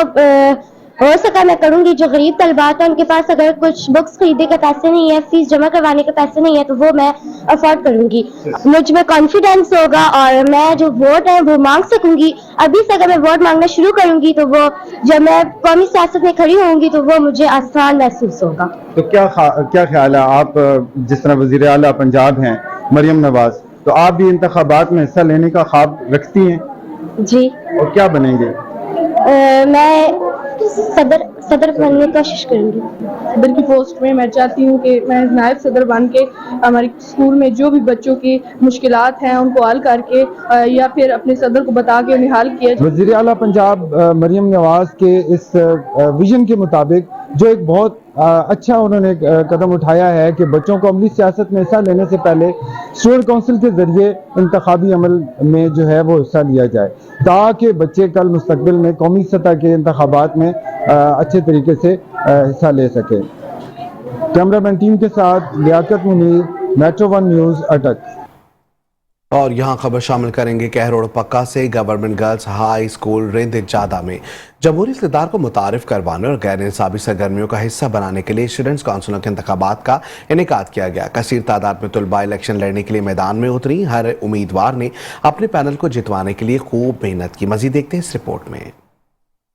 ہو سکا میں کروں گی۔ جو غریب طلبات ہیں ان کے پاس اگر کچھ بکس خریدنے کے پیسے نہیں ہیں، فیس جمع کروانے کے پیسے نہیں ہیں، تو وہ میں افورڈ کروں گی۔ مجھ میں کانفیڈینس ہوگا اور میں جو ووٹ ہے وہ مانگ سکوں گی۔ ابھی سے اگر میں ووٹ مانگنا شروع کروں گی تو وہ جب میں قومی سیاست میں کھڑی ہوں گی تو وہ مجھے آسان محسوس ہوگا۔ تو کیا خیال ہے، آپ جس طرح وزیر اعلیٰ پنجاب ہیں مریم نواز، تو آپ بھی انتخابات میں حصہ لینے کا خواب رکھتی ہیں؟ جی۔ اور کیا بنیں گے؟ میں صدر بننے کی کوشش کروں گی۔ صدر کی پوسٹ میں میں چاہتی ہوں کہ میں نائب صدر بن کے ہمارے اسکول میں جو بھی بچوں کی مشکلات ہیں ان کو حل کر کے یا پھر اپنے صدر کو بتا کے انہیں حل کیا جائے۔ وزیر اعلیٰ پنجاب مریم نواز کے اس ویژن کے مطابق جو ایک بہت اچھا انہوں نے قدم اٹھایا ہے کہ بچوں کو عملی سیاست میں حصہ لینے سے پہلے اسٹوڈنٹ کونسل کے ذریعے انتخابی عمل میں جو ہے وہ حصہ لیا جائے، تاکہ بچے کل مستقبل میں قومی سطح کے انتخابات میں اچھے طریقے سے حصہ لے سکے۔ کیمرہ مین ٹیم کے ساتھ لیاقت منیر، میٹرو ون نیوز، اٹک۔ اور یہاں خبر شامل کریں گے کہہ روڈ پکا سے گورنمنٹ گرلز ہائی اسکول رند جادہ میں جمہوری اقتدار کو متعارف کروانے اور غیر نصابی سرگرمیوں کا حصہ بنانے کے لیے اسٹوڈنٹس کونسلوں کے انتخابات کا انعقاد کیا گیا۔ کثیر تعداد میں طلباء الیکشن لڑنے کے لیے میدان میں اتری۔ ہر امیدوار نے اپنے پینل کو جتوانے کے لیے خوب محنت کی۔ مزید دیکھتے ہیں اس رپورٹ میں۔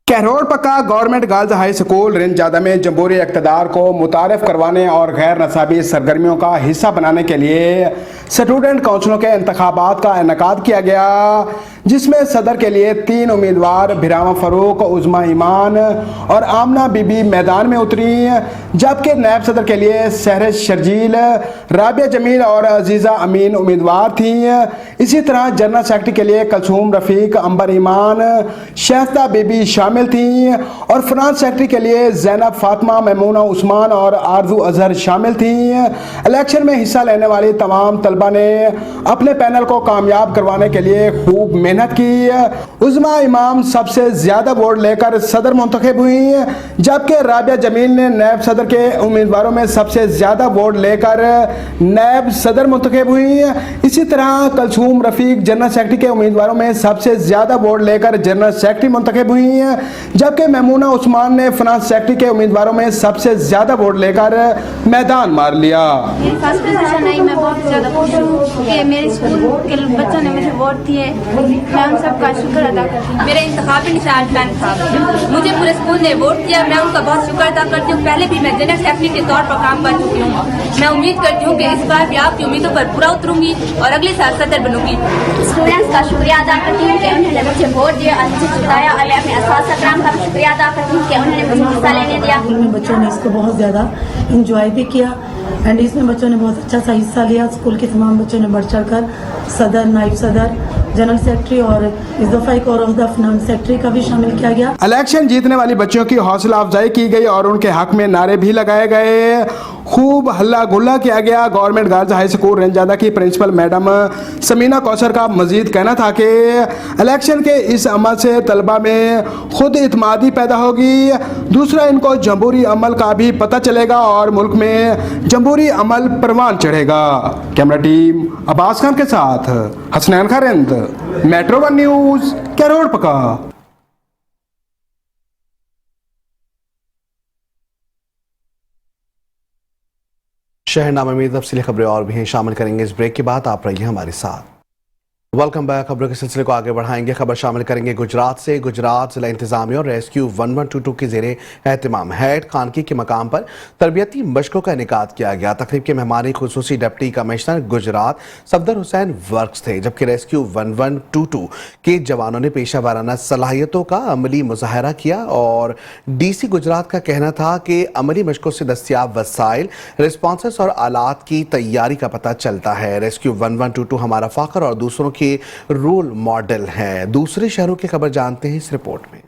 کہروڑ پکا گورنمنٹ گرلز ہائی اسکول رند جادہ میں جمہوری اقتدار کو متعارف کروانے اور غیر نصابی سرگرمیوں کا حصہ بنانے کے لیے اسٹوڈنٹ کونسلوں کے انتخابات کا انعقاد کیا گیا، جس میں صدر کے لیے 3 امیدوار بھراواں فاروق، عظمی ایمان اور آمنہ بی بی میدان میں اتری، جبکہ نائب صدر کے لیے سہرش شرجیل، رابعہ جمیل اور عزیزہ امین امیدوار تھیں۔ اسی طرح جنرل سیکرٹری کے لیے کلثوم رفیق، امبر ایمان، شائستہ بی بی شامل تھیں، اور فرانس سیکرٹری کے لیے زینب فاطمہ، میمونہ عثمان اور آرزو اظہر شامل تھیں۔ الیکشن میں حصہ لینے والی تمام طلبہ نے اپنے پینل کو کامیاب کروانے کے لیے خوب محنت کی۔ عظمی امام سب سے زیادہ ووٹ لے کر صدر منتخب ہوئی، جبکہ رابعہ جمیل نے نائب صدر کے امیدواروں میں سب سے زیادہ ووٹ لے کر نائب صدر منتخب ہوئی۔ اسی طرح کلثوم رفیق جنرل سیکرٹری کے امیدواروں میں سب سے زیادہ ووٹ لے کر جنرل سیکرٹری منتخب ہوئی، جبکہ میمونہ عثمان نے فرانس سیکرٹری کے امیدواروں میں سب سے زیادہ ووٹ لے کر میدان مار لیا۔ میری فرسٹ پوزیشن آئی، میں بہت زیادہ خوش ہوں کہ میرے اسکول کے بچوں نے مجھے ووٹ دیے، میں ان سب کا شکر ادا کرتی ہوں۔ میرا انتخابی نشان پین تھا، مجھے پورے اسکول نے ووٹ دیا، میں ان کا بہت شکر ادا کرتی ہوں۔ پہلے بھی میں جنرل سیکرٹری کے طور پر کام کر چکی ہوں، میں امید کرتی ہوں کہ اس بار بھی آپ کی امیدوں پر پورا اتروں گی اور اگلے سال صدر بنوں گی۔ اسٹوڈنٹس کا شکریہ ادا کرتی ہوں کہ انہوں نے مجھے ووٹ دیا اور مجھے جتایا، اور میں اپنے اساتذہ کرام کا شکریہ ادا کرتی ہوں کہ انہوں نے مجھے حصہ لینے دیا۔ بچوں نے اس کو بہت زیادہ انجوائے بھی کیا، اینڈ اس میں بچوں نے بہت اچھا سا حصہ لیا۔ اسکول کے تمام بچوں نے بڑھ چڑھ کر صدر، نائب صدر، جنرل سیکرٹری اور اس دفعہ ایک اور عہدہ فنانس سیکرٹری کا بھی شامل کیا گیا۔ الیکشن جیتنے والی بچیوں کی حوصلہ افزائی کی گئی اور ان کے حق میں نعرے بھی لگائے گئے، خوب ہلہ گلا کیا گیا۔ گورنمنٹ گرلز ہائی اسکول رند جادہ کی پرنسپل میڈم سمینہ کوثر کا مزید کہنا تھا کہ الیکشن کے اس عمل سے طلبہ میں خود اعتمادی پیدا ہوگی، دوسرا ان کو جمہوری عمل کا بھی پتہ چلے گا اور ملک میں جمہوری عمل پروان چڑھے گا۔ کیمرہ ٹیم عباس خان کے ساتھ حسنین خارند، Metro One News, Kahror Pakka. شہرنامے میں تفصیلی خبریں اور بھی ہیں، شامل کریں گے اس بریک کے بعد۔ آپ رہیے ہمارے ساتھ۔ Welcome back. खबरों के सिलसिले को आगे बढ़ाएंगे। खबर शामिल करेंगे गुजरात से। गुजरात जिला इंतजामिया और रेस्क्यू 1122 के ज़ेरे एहतमाम हैड खानकी के मकाम पर तरबियती मशकों का इनेकाद किया गया। तकरीब के मेहमानी खुसूसी डिप्टी कमिश्नर गुजरात सफदर हुसैन वर्क्स थे, जबकि रेस्क्यू 1122 के जवानों ने पेशा वाराना सलाहियतों का अमली मुजाहरा किया और DC गुजरात का कहना था कि अमली मशकों से दस्तियाब वसाइल, रिस्पॉन्सेस और आलात की तैयारी का पता चलता है। रेस्क्यू 1122 हमारा फाखर और दूसरों के रोल मॉडल हैं। दूसरे शहरों की खबर जानते हैं इस रिपोर्ट में।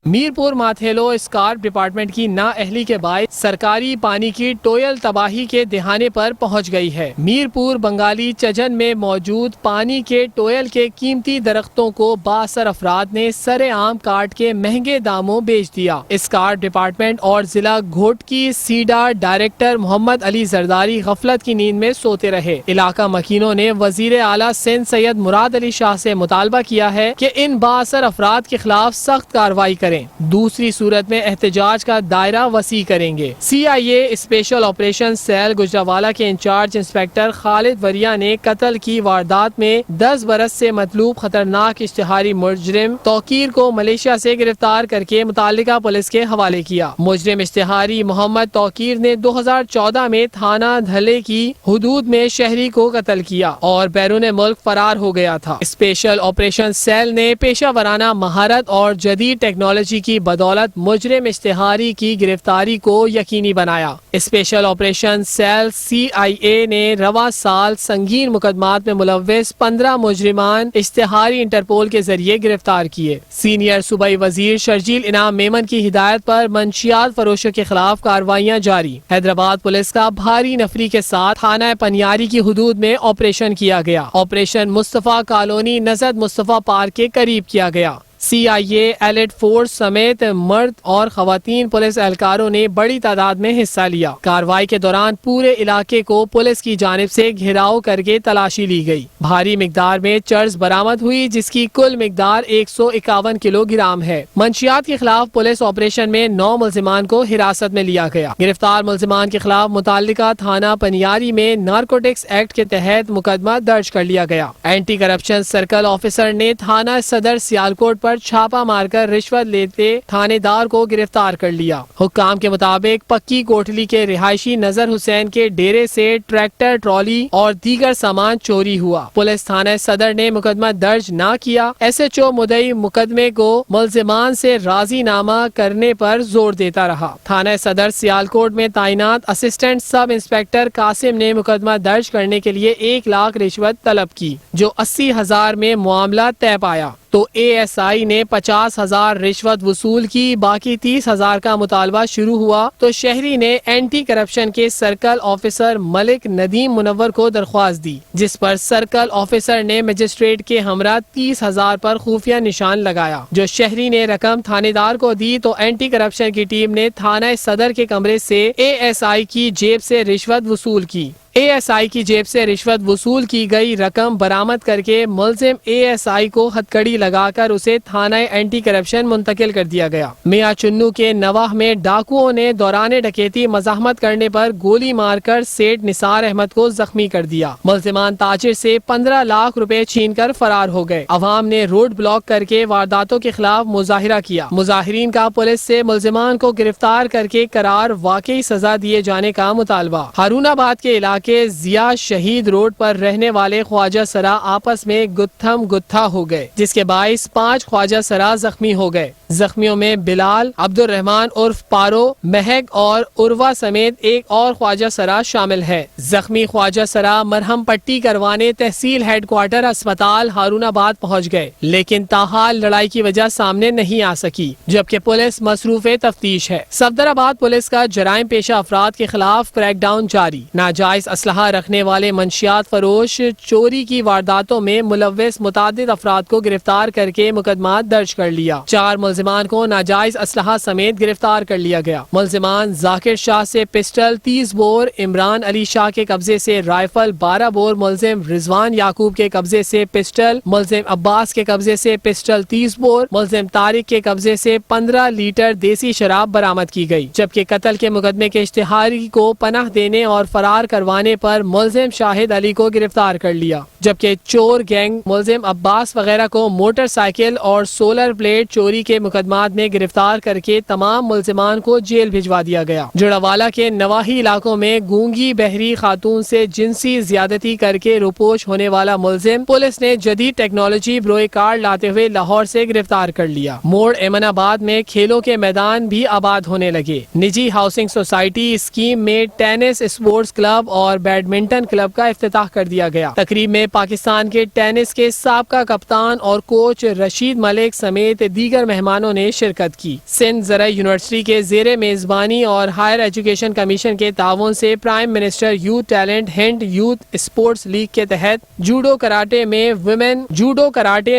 मीरपुर माथेलो स्कार्प डिपार्टमेंट की नाअहली के बायस सरकारी पानी की टोयल तबाही के दिहाने पर पहुंच गई है। मीरपुर बंगाली चजन में मौजूद पानी के टोयल के कीमती दरख्तों को बासर अफराद ने सरेआम काट के महंगे दामों बेच दिया। स्कार्प डिपार्टमेंट और जिला घोटकी सीडा डायरेक्टर मोहम्मद अली जरदारी गफलत की नींद में सोते रहे। इलाका मकीनों ने वजीर आला सिंध सैयद मुराद अली शाह से मुतालबा किया है कि इन बासर अफराद के खिलाफ सख्त कार्रवाई करें, दूसरी सूरत में एहतजाज का दायरा वसी करेंगे। CIA special operation cell Gujranwala के इंचार्ज इंस्पेक्टर खालिद वरिया ने कत्ल की वारदात में 10 बरस से मतलूब खतरनाक इश्तिहारी मुजरिम तौकीर को मलेशिया से गिरफ्तार करके मुतालिका पुलिस के हवाले किया। मुजरिम इश्तिहारी मोहम्मद तौकीर ने 2014 में थाना धले की हुदूद में शहरी को कत्ल किया और बैरून मुल्क फरार हो गया था। स्पेशल ऑपरेशन सेल ने पेशा वराना महारत और जदीद टेक्नोलॉजी की बदौलत मुजरिम इश्तिहारी की गिरफ्तारी को यकीनी बनाया। स्पेशल ऑपरेशन सेल CIA ने रवा साल संगीन मुकदमात में मुलव्विस 15 मुजरिमान इश्तिहारी इंटरपोल के जरिए गिरफ्तार किए। सीनियर सूबाई वजीर शर्जील इनाम मेमन की हिदायत पर मंशियात फरोशों के खिलाफ कार्रवाइयां जारी। हैदराबाद पुलिस का भारी नफरी के साथ थाना पनियारी की हुदूद में ऑपरेशन किया गया। Operation Mustafa colony Najd Mustafa park के करीब किया गया। CIA एलिट फोर्स समेत मर्द और खवातीन पुलिस एहलकारों ने बड़ी तादाद में हिस्सा लिया। कार्रवाई के दौरान पूरे इलाके को पुलिस की जानिब से घेराव करके तलाशी ली गई। भारी मिकदार में चर्स बरामद हुई, जिसकी कुल मिकदार 151 किलोग्राम है। मंशियात के खिलाफ पुलिस ऑपरेशन में 9 मुल्जिमान को हिरासत में लिया गया। गिरफ्तार मुल्जिमान के खिलाफ मुताल्लिका थाना पनियारी में नारकोटिक्स एक्ट के तहत मुकदमा दर्ज कर लिया गया। एंटी करप्शन सर्कल ऑफिसर ने थाना सदर सियालकोट पर छापा मारकर रिश्वत लेते थानेदार को गिरफ्तार कर लिया। हुक्काम के मुताबिक पक्की कोठली के रिहायशी नजर हुसैन के डेरे से ट्रैक्टर, ट्रॉली और दीगर सामान चोरी हुआ। पुलिस थाना सदर ने मुकदमा दर्ज न किया। SHO मुदई मुकदमे को मुल्जिमान से राजीनामा करने पर जोर देता रहा। थाना सदर सियालकोट में तैनात असिस्टेंट सब इंस्पेक्टर कासिम ने मुकदमा दर्ज करने के लिए 1 लाख रिश्वत तलब की, जो 80,000 में मामला तय पाया। तो ASI ने 50,000 रिश्वत वसूल की। बाकी 30,000 का मुतालबा शुरू हुआ तो शहरी ने एंटी करप्शन के सर्कल ऑफिसर मलिक नदीम मुनव्वर को दरख्वास्त दी, जिस पर सर्कल ऑफिसर ने मजिस्ट्रेट के हमरा 30,000 पर खुफिया निशान लगाया। जो शहरी ने रकम थानेदार को दी तो एंटी करप्शन की टीम ने थाना सदर के कमरे से ASI की जेब से रिश्वत वसूल की। ASI की जेब से रिश्वत वसूल की गई रकम बरामद करके मुल्जिम ASI को हथकड़ी लगाकर उसे थाना एंटी करप्शन मुंतकिल कर दिया गया। मियां चुन्नू के नवाह में डाकुओं ने दौरान डकैती मज़ाहमत करने पर गोली मारकर सेठ निसार अहमद को जख्मी कर दिया। मुल्जिमान ताजिर से 15 लाख रुपए छीन कर फरार हो गए। अवाम ने रोड ब्लॉक करके वारदातों के खिलाफ मुजाहिरा किया। मुजाहिरीन का पुलिस से मुल्जिमान को गिरफ्तार करके करार वाकई सजा दिए जाने का मुतालबा। हारूनाबाद के इलाके के जिया शहीद रोड पर रहने वाले ख्वाजा सरा आपस में गुत्थम गुत्था हो गए, जिसके बाइस 5 ख्वाजा सरा जख्मी हो गए। जख्मियों में बिलाल, अब्दुल रहमान उर्फ पारो, महक और उर्वा समेत एक और ख्वाजा सरा शामिल है। जख्मी ख्वाजा सरा मरहम पट्टी करवाने तहसील हेडक्वार्टर अस्पताल हारूनाबाद पहुंच गए, लेकिन ताहाल लड़ाई की वजह सामने नहीं आ सकी, जबकि पुलिस मसरूफ तफ्तीश है। सफदराबाद पुलिस का जराइम पेशा अफराद के खिलाफ क्रैकडाउन जारी। नाजायज असलहा रखने वाले मंशियात फरोश चोरी की वारदातों में मुलव्विस मुतादिद अफराद को गिरफ्तार करके मुकदमा दर्ज कर लिया। 4 मुल्जिमान को नाजायज असलहा समेत गिरफ्तार कर लिया गया। मुल्जिमान जाकिर शाह से पिस्टल 30 बोर, इमरान अली शाह के कब्जे से राइफल 12 बोर, मुल्जिम रिजवान याकूब के कब्जे से पिस्टल, मुल्जिम अब्बास के कब्जे से पिस्टल 30 बोर, मुल्जिम तारिक के कब्जे से 15 लीटर देसी शराब बरामद की गई, जबकि कत्ल के मुकदमे के इश्तिहारी को पनाह देने और फरार करवाने पाने पर मुलजिम शाहिद अली को गिरफ्तार कर लिया, जबकि चोर गैंग मुलजिम अब्बास वगैरह को मोटरसाइकिल और सोलर प्लेट चोरी के मुकदमात में गिरफ्तार करके तमाम मुलजिमान को जेल भिजवा दिया गया। जुड़ावाला के नवाही इलाकों में गूंगी बहरी खातून से जिनसी ज्यादती करके रुपोश होने वाला मुलजिम पुलिस ने जदीद टेक्नोलॉजी ब्रोए कार्ड लाते हुए लाहौर से गिरफ्तार कर लिया। मोड़ एमनाबाद में खेलों के मैदान भी आबाद होने लगे। निजी हाउसिंग सोसाइटी स्कीम में टेनिस स्पोर्ट्स क्लब और बैडमिंटन क्लब का इफ्तिताह कर दिया गया। तकरीब में पाकिस्तान के टेनिस के साबका कप्तान और कोच रशीद मलिक समेत दीगर मेहमानों ने शिरकत की। सिंध ज़राई यूनिवर्सिटी के जेरे मेजबानी और हायर एजुकेशन कमीशन के ताउन से prime minister youth talent hint youth sports league के तहत जूडो कराटे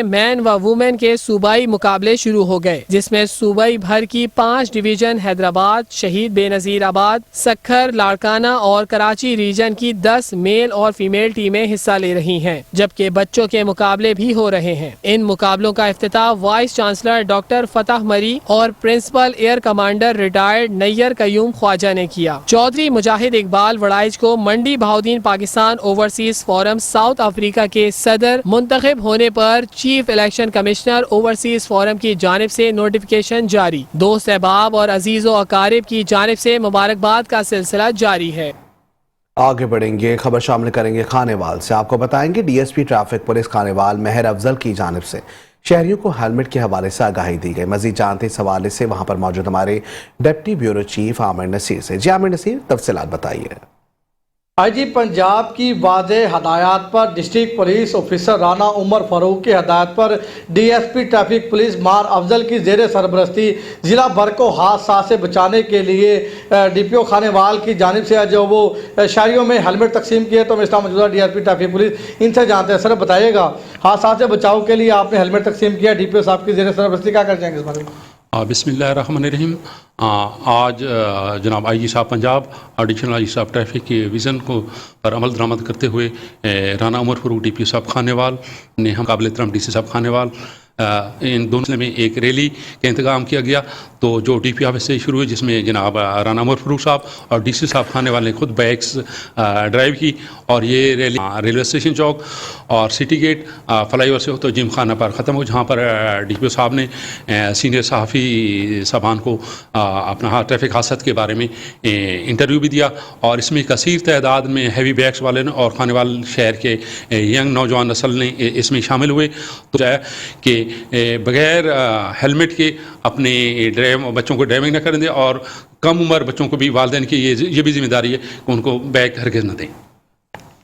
मैन व वुमेन के सूबाई मुकाबले शुरू हो गए, जिसमें सूबाई भर की 5 डिवीजन हैदराबाद, शहीद बेनजीर आबाद, सक्खर, लाड़काना और कराची रीजन की 10 मेल और फीमेल टीमें हिस्सा ले रही हैं, जबकि बच्चों के मुकाबले भी हो रहे हैं। इन मुकाबलों का इफ्तिताह vice chancellor doctor Fateh Marri और principal air commander retired Nayyar Qayyum Khawaja ने किया। चौधरी मुजाहिद इकबाल वड़ाइज को Mandi Bahauddin Pakistan overseas forum South Africa के सदर मुंतखब होने पर chief election commissioner overseas forum की जानिब से नोटिफिकेशन जारी। दोस्त अहबाब और अजीजो अकारिब की जानिब से मुबारकबाद का सिलसिला जारी है। आगे बढ़ेंगे, खबर शामिल करेंगे खानेवाल से। आपको बताएंगे डीएसपी ट्रैफिक पुलिस खानेवाल मेहर अफजल की जानिब से शहरियों को हेलमेट के हवाले से आगाही दी गई। मजीद जानते इस हवाले से वहां पर मौजूद हमारे deputy bureau chief Amir Naseer से। जी आमिर नसीर, तफसीलात बताइए। आईजी पंजाब की वाज़ेह हदायत पर district police officer Rana Umar Farooq की हदायत पर डीएसपी ट्रैफिक पुलिस मार अफजल की ज़ेर सरबरस्ती ज़िला भर को हादसा से बचाने के लिए डीपीओ खानेवाल की जानिब से जो वो शहरियों में हेलमेट तकसीम किए। तो इस मौजूदा डीएसपी ट्रैफिक पुलिस इनसे जानते हैं। सर बताइएगा, हादसा से बचाव के लिए आपने हेलमेट तकसीम किया, डीपीओ साहब की ज़ेर सरबरस्ती क्या कर जाएंगे इस बारे में? बिस्मिल्लाहिर्रहमानिर्रहीम। आज जनाब आईजी साहब पंजाब एडिशनल आईजी साहब ट्रैफिक के विज़न को पर अमल दरामद करते हुए राना उमर फारूक डीपीओ साहब खानेवाल ने हम काबिल एहतराम डीसी साहब खानेवाल इन दोनों में एक रैली का इंतजाम किया गया। तो जो डीपी ऑफिस से शुरू हुई, जिसमें जनाब राना उमर फारूक साहब और डीसी साहब खानेवाल ने खुद बाइक्स ड्राइव की और ये रैली रेलवे स्टेशन चौक और सिटी गेट फ्लाईओवर से होते जिम खाना पर ख़त्म हो, जहाँ पर डीपीओ साहब ने सीनियर सहाफ़ी साहबान को अपना ट्रैफिक हादसत के बारे में इंटरव्यू भी दिया। और इसमें कसीर तादाद में हैवी बैग्स वाले ने और खानेवाल शहर के यंग नौजवान नस्ल ने इसमें शामिल हुए। तो कि बगैर हेलमेट के अपने बच्चों को ड्राइविंग न करें दें और कम उम्र बच्चों को भी वालिदैन की ये भी जिम्मेदारी है कि उनको बैग हरगिज़ न दें।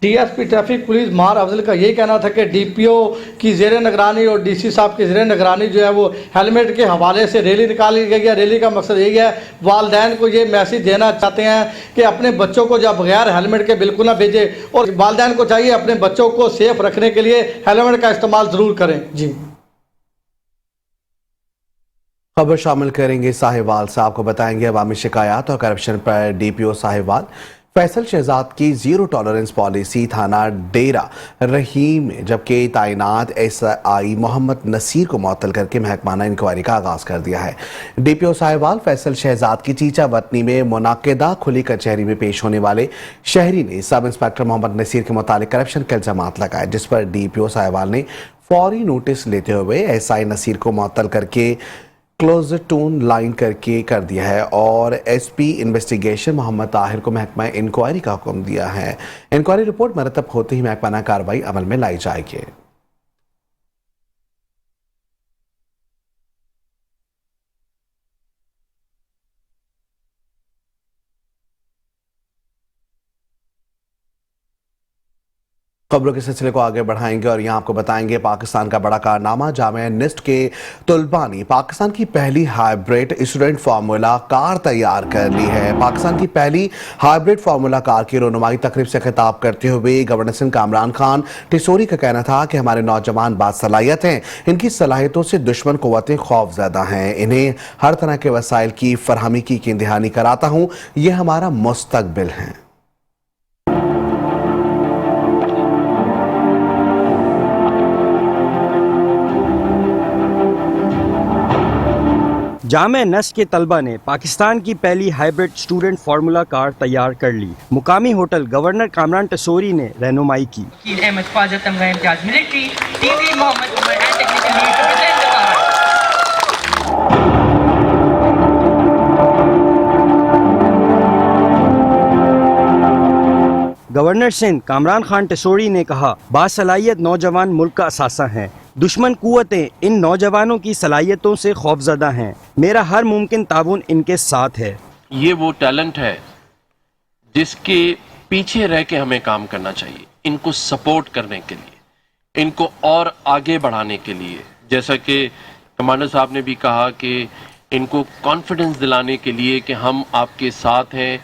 डीएसपी ट्रैफिक पुलिस मार अफजल का यही कहना था कि डीपीओ की ज़ेर निगरानी और डीसी साहब की ज़ेर निगरानी जो है वो हेलमेट के हवाले से रैली निकाली गई है। रैली का मकसद यही है, वालिदैन को ये मैसेज देना चाहते हैं कि अपने बच्चों को जब बगैर हेलमेट के बिल्कुल ना भेजें और वालिदैन को चाहिए अपने बच्चों को सेफ रखने के लिए हेलमेट का इस्तेमाल ज़रूर करें। जी खबर शामिल करेंगे साहिवाल से। आपको बताएंगे अवामी शिकायत और करप्शन पर डीपीओ साहिवाल फैसल शहजाद की जीरो टॉलरेंस पॉलिसी थाना डेरा रहीम में, जबकि तैनात एसआई मोहम्मद नसीर को मुअत्तल करके महकमाना इंक्वायरी का आगाज कर दिया है। डीपीओ साहिवाल फैसल शहजाद की चीचा वतनी में मुनाकिदा खुली कचहरी में पेश होने वाले शहरी ने सब इंस्पेक्टर मोहम्मद नसीर के मुतालिक करप्शन के इल्जामात लगाए, जिस पर डीपीओ साहिवाल ने फौरी नोटिस लेते हुए एसआई नसीर को मुअत्तल करके क्लोज टून लाइन करके कर दिया है और एसपी इन्वेस्टिगेशन मोहम्मद ताहिर को महकमा इंक्वायरी का हुक्म दिया है। इंक्वायरी रिपोर्ट मरतब होते ही महकमाना कार्रवाई अमल में लाई जाएगी। खबरों के सिलसिले को आगे बढ़ाएंगे और यहाँ आपको बताएंगे पाकिस्तान का बड़ा कारनामा, जामिया निस्ट के तुलबा ने पाकिस्तान की पहली हाइब्रिड स्टूडेंट फार्मूला कार तैयार कर ली है। पाकिस्तान की पहली हाइब्रिड फार्मूला कार की रोनुमाई तकरीब से खिताब करते हुए गवर्नर सिंध कामरान खान टिसोरी का कहना था कि हमारे नौजवान बासलाहियत हैं, इनकी सलाहियतों से दुश्मन कुव्वतें खौफज़दा हैं, इन्हें हर तरह के वसाइल की फरहमी की यकीन दहानी कराता हूँ, ये हमारा मुस्तकबिल है। جامعہ نسر کے طلبہ نے پاکستان کی پہلی ہائیبرڈ اسٹوڈنٹ فارمولا کار تیار کر لی. مقامی ہوٹل گورنر کامران ٹسوری نے رہنمائی کی. گورنر سندھ کامران خان ٹسوری نے کہا باصلاحیت نوجوان ملک کا اثاثہ ہیں. دشمن قوتیں ان نوجوانوں کی صلاحیتوں سے خوفزدہ ہیں. میرا ہر ممکن تعاون ان کے ساتھ ہے. یہ وہ ٹیلنٹ ہے جس کے پیچھے رہ کے ہمیں کام کرنا چاہیے، ان کو سپورٹ کرنے کے لیے، ان کو اور آگے بڑھانے کے لیے. جیسا کہ کمانڈر صاحب نے بھی کہا کہ ان کو کانفیڈنس دلانے کے لیے کہ ہم آپ کے ساتھ ہیں،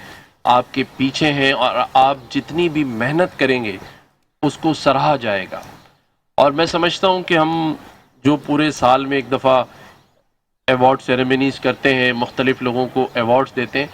آپ کے پیچھے ہیں، اور آپ جتنی بھی محنت کریں گے اس کو سراہا جائے گا. اور میں سمجھتا ہوں کہ ہم جو پورے سال میں ایک دفعہ ایوارڈ سیریمنیز کرتے ہیں، مختلف لوگوں کو ایوارڈز دیتے ہیں،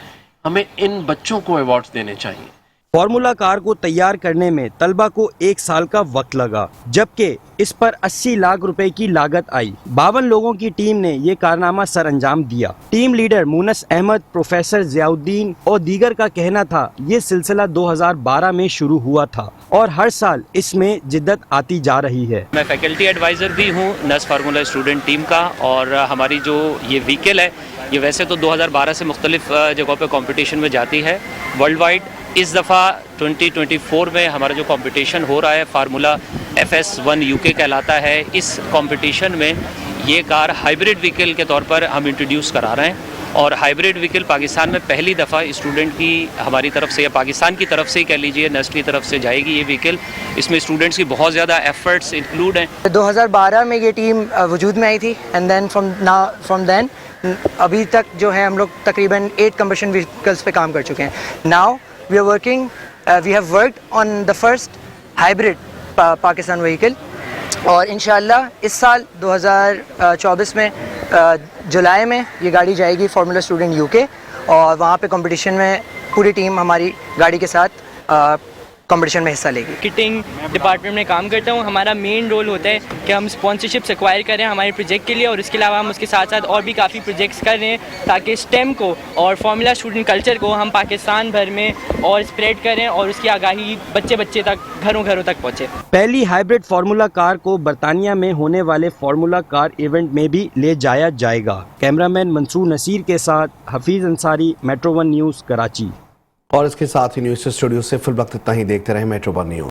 ہمیں ان بچوں کو ایوارڈز دینے چاہیے. فارمولا کار کو تیار کرنے میں طلبہ کو 1 سال کا وقت لگا، جبکہ اس پر 80 لاکھ روپے کی لاگت آئی. 52 لوگوں کی ٹیم نے یہ کارنامہ سر انجام دیا. ٹیم لیڈر مونس احمد، پروفیسر ضیاء الدین اور دیگر کا کہنا تھا یہ سلسلہ 2012 میں شروع ہوا تھا اور ہر سال اس میں جدت آتی جا رہی ہے. میں فیکلٹی ایڈوائزر بھی ہوں نس فارمولا اسٹوڈنٹ ٹیم کا، اور ہماری جو یہ ویکل ہے یہ ویسے تو 2012 سے مختلف جگہوں پہ کمپٹیشن میں جاتی ہے ورلڈ وائڈ. اس دفعہ 2024 میں ہمارا جو کمپٹیشن ہو رہا ہے فارمولا FS1 UK کہلاتا ہے. اس کمپٹیشن میں یہ کار ہائیبرڈ ویکل کے طور پر ہم انٹروڈیوس کرا رہے ہیں، اور ہائیبرڈ ویکل پاکستان میں پہلی دفعہ اسٹوڈنٹ کی ہماری طرف سے یا پاکستان کی طرف سے ہی کہہ لیجیے نسر کی طرف سے جائے گی یہ ویکل. اس میں اسٹوڈنٹس کی بہت زیادہ ایفرٹس انکلوڈ ہیں. 2012 میں یہ ٹیم وجود میں آئی تھی، اینڈ دین فرام دین ابھی تک جو ہے ہم لوگ تقریباً 8 کمبشن ویکلس پہ کام کر چکے ہیں. Now we have worked on the first hybrid Pakistan vehicle, اور انشاءاللہ اس سال 2024 میں جولائی میں یہ گاڑی جائے گی فارمولا اسٹوڈنٹ UK، اور وہاں پہ کمپٹیشن میں پوری ٹیم ہماری گاڑی کے ساتھ کمپٹیشن میں حصہ لے گی. کٹنگ ڈپارٹمنٹ میں کام کرتا ہوں. ہمارا مین رول ہوتا ہے کہ ہم اسپانسرشپس ایکوائر کریں ہمارے پروجیکٹ کے لیے، اور اس کے علاوہ ہم اس کے ساتھ ساتھ اور بھی کافی پروجیکٹس کر رہے ہیں تاکہ اسٹیم کو اور فارمولا اسٹوڈنٹ کلچر کو ہم پاکستان بھر میں اور اسپریڈ کریں، اور اس کی آگاہی بچے تک گھروں تک پہنچے. پہلی ہائیبرڈ فارمولا کار کو برطانیہ میں ہونے والے فارمولا کار ایونٹ میں بھی لے جایا جائے گا. کیمرامین منصور نصیر کے ساتھ حفیظ انصاری، میٹرو 1 نیوز کراچی. اور اس کے ساتھ ہی نیوز اسٹوڈیو سے فل وقت اتنا ہی. دیکھتے رہیں میٹرو 1 نیوز.